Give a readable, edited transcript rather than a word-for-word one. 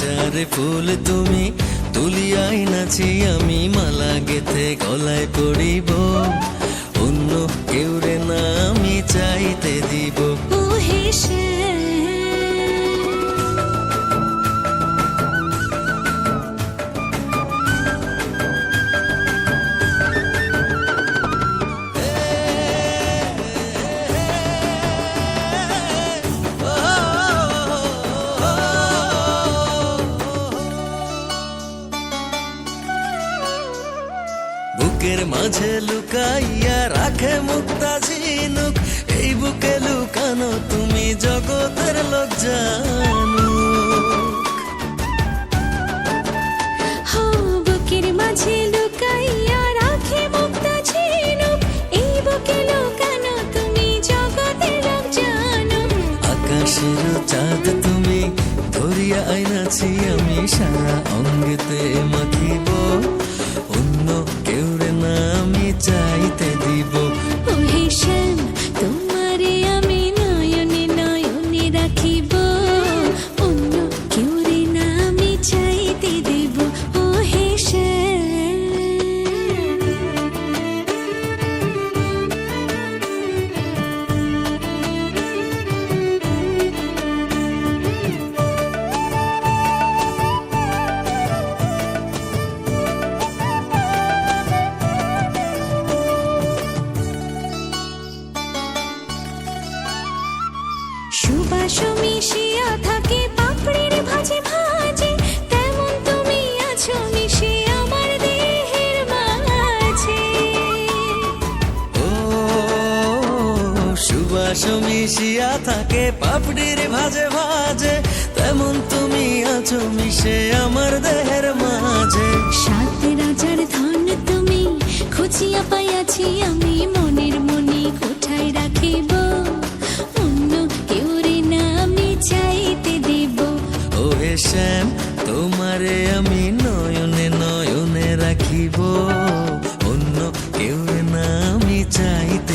হাজারে ফুল তুমি তুলিয়াই নাচি আমি মালা গেথে গলায় পড়িব অন্য কেউ রে না আমি চাইতে দিব ও হে বুকের মাঝে লুকাইয়া রাখে মুক্তা ঝিনুক এই বুকে লুকানো তুমি জগতের লোক জানুক হো বুকের মাঝে লুকাইয়া রাখে মুক্তা ঝিনুক এই বুকে লুকানো তুমি জগতের লোক জানো আকাশের চাঁদ তুমি ধরিয়া আইনাছি আমি সারা অঙ্গেতে মাখিব অন্য কেউ রে না আমি চাইতে দিব ও হে শ্যাম তোমারে আমি নয়নে নয়নে রাখিব অন্য কেউ রে না আমি চাইতে দেব ও হে শ্যাম সুবাস মিশিয়া থাকে পাপড়ির ভাজে ভাজে তেমন তুমি আছো মিশে আমার দেহের মাঝে ও সুবাস মিশিয়া থাকে পাপড়ির ভাজে ভাজে তেমন তুমি আছো মিশে আমার দেহের মাঝে সাত রাজার ধন তুমি খুঁজিয়া পাইয়াছি আমি মনের মনে কোঠায় রাখিব অন্য কেউ রে না আমি চাইতে দেব ও হে শ্যাম তোমারে আমি নয়নে নয়নে রাখিব অন্য কেউ না আমি চাইতে